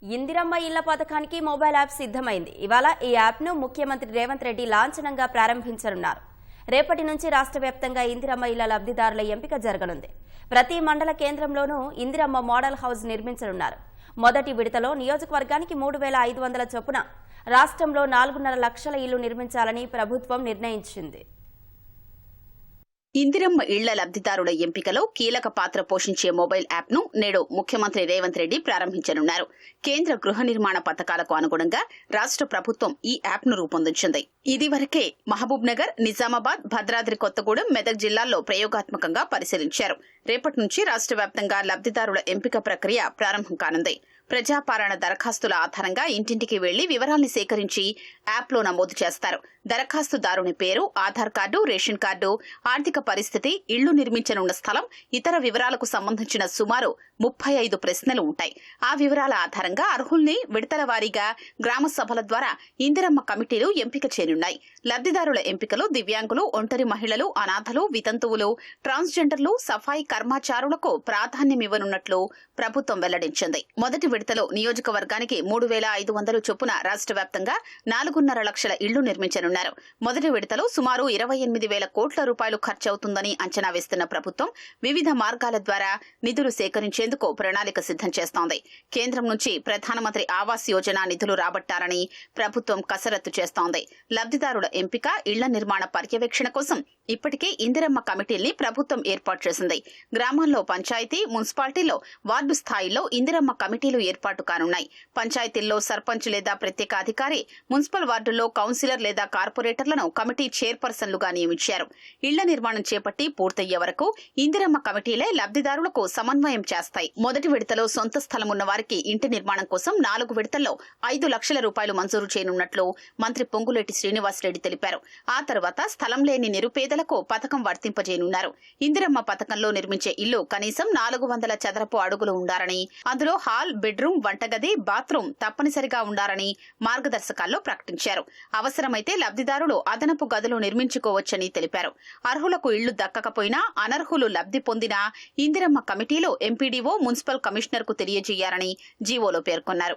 ఇందిరమ్మ ఇళ్ల పథకానికి mobile app సిద్ధమైంది. ఇవాళ ఈ యాప్ను ముఖ్యమంత్రి రేవంత్ రెడ్డి లాంఛనంగా ప్రారంభించనున్నారు. రేపటి నుంచి రాష్ట్ర వ్యాప్తంగా ఇందిరమ్మ ఇళ్ల లబ్ధిదారుల ఎంపిక జరగనుంది. ప్రతి మండల కేంద్రంలోనూ ఇందిరమ్మ మోడల్ హౌస్ నిర్మించనున్నారు. మొదటి విడతలో నియోజకవర్గానికి 3,500 చొప్పున రాష్ట్రంలో 4.5 లక్షల ఇళ్లు నిర్మించాలని ప్రభుత్వం నిర్ణయించింది. ఇందిరమ్మ ఇళ్ల లబ్ధిదారుల ఎంపికలో కీలక పాత్ర పోషించే మొబైల్ యాప్ ను నేడు ముఖ్యమంత్రి రేవంత్ రెడ్డి ప్రారంభించనున్నారు. కేంద్ర గృహ నిర్మాణ పథకాలకు అనుగుణంగా రాష్ట్ర ప్రభుత్వం ఈ యాప్ ను రూపొందించింది. ఇదివరకే మహబూబ్ నగర్, నిజామాబాద్, భద్రాద్రి కొత్తగూడెం, మెదక్ జిల్లాల్లో ప్రయోగాత్మకంగా పరిశీలించారు. రేపటి నుంచి రాష్ట్ర వ్యాప్తంగా లబ్ధిదారుల ఎంపిక ప్రక్రియ ప్రారంభం కానుంది. ప్రజాపాలన దరఖాస్తుల ఆధారంగా ఇంటింటికి వెళ్లి వివరాల్ని సేకరించి యాప్లో నమోదు చేస్తారు. దరఖాస్తుదారుని పేరు, ఆధార్ కార్డు, రేషన్ కార్డు, ఆర్థిక పరిస్థితి, ఇళ్లు నిర్మించనున్న స్థలం, ఇతర వివరాలకు సంబంధించిన సుమారు 35 ప్రశ్నలు ఉంటాయి. ఆ వివరాల ఆధారంగా అర్హుల్ని విడతల వారీగా గ్రామ సభల ద్వారా ఇందిరమ్మ కమిటీలు ఎంపిక చేయనున్నాయి. లబ్ధిదారుల ఎంపికలు దివ్యాంగులు, ఒంటరి మహిళలు, అనాథలు, వితంతువులు, ట్రాన్స్జెండర్లు, సఫాయి కర్మచారులకు ప్రాధాన్యమివ్వనున్నట్లు ప్రభుత్వం వెల్లడించింది. మొదటి విడతలో నియోజకవర్గానికి 3,500 చొప్పున రాష్ట్ర వ్యాప్తంగా 4.5 లక్షల ఇళ్లు నిర్మించనున్నారు. మొదటి విడతలో సుమారు 28,000 కోట్ల రూపాయలు ఖర్చవుతుందని అంచనా వేస్తున్న ప్రభుత్వం వివిధ మార్గాల ద్వారా నిధులు సేకరించేందుకు ప్రణాళిక సిద్ధం చేస్తోంది. కేంద్రం నుంచి ప్రధానమంత్రి ఆవాస్ యోజన నిధులు రాబట్టాలని ప్రభుత్వం కసరత్తు చేస్తోంది. లబ్ధిదారుల ఎంపిక, ఇళ్ల నిర్మాణ పర్యవేక్షణ కోసం ఇప్పటికే ఇందిరమ్మ కమిటీల్ని ప్రభుత్వం ఏర్పాటు చేసింది. గ్రామాల్లో పంచాయతీ, మున్సిపాలిటీలో వార్డు స్థాయిలో ఇందిరమ్మ కమిటీలు ఏర్పాటు కానున్నాయి. పంచాయతీల్లో సర్పంచ్ లేదా ప్రత్యేక అధికారి, మున్సిపల్ వార్డుల్లో కౌన్సిలర్ లేదా కార్పొరేటర్లను కమిటీ చైర్పర్సన్లుగా నియమించారు. ఇళ్ల నిర్మాణం చేపట్టి పూర్తయ్యే వరకు ఇందిరమ్మ కమిటీలే లబ్ధిదారులకు సమన్వయం చేస్తాయి. మొదటి విడతలో సొంత స్థలం ఉన్న వారికి ఇంటి నిర్మాణం కోసం 4 విడతల్లో 5 లక్షల రూపాయలు మంజూరు చేయనున్నట్లు మంత్రి పొంగులేటి శ్రీనివాసరెడ్డి తెలిపారు. ఆ తర్వాత స్థలం లేని నిరుపేదలకు పథకం వర్తింపజేయనున్నారు. ఇందిరమ్మ పథకంలో నిర్మించే ఇల్లు కనీసం 400 చదరపు అడుగులు ఉండాలని, అందులో హాల్, బెడ్రూమ్, వంటగది, బాత్రూమ్ తప్పనిసరిగా ఉండాలని మార్గదర్శకాల్లో ప్రకటించారు. అవసరమైతే లబ్ధిదారులు అదనపు గదులు నిర్మించుకోవచ్చని తెలిపారు. అర్హులకు ఇళ్లు దక్కకపోయినా అనర్హులు లబ్ధి పొందినా ఇందిరమ్మ కమిటీలో ఎంపీడీఓ, మున్సిపల్ కమిషనర్ కు తెలియజేయాలని జీవోలో పేర్కొన్నారు.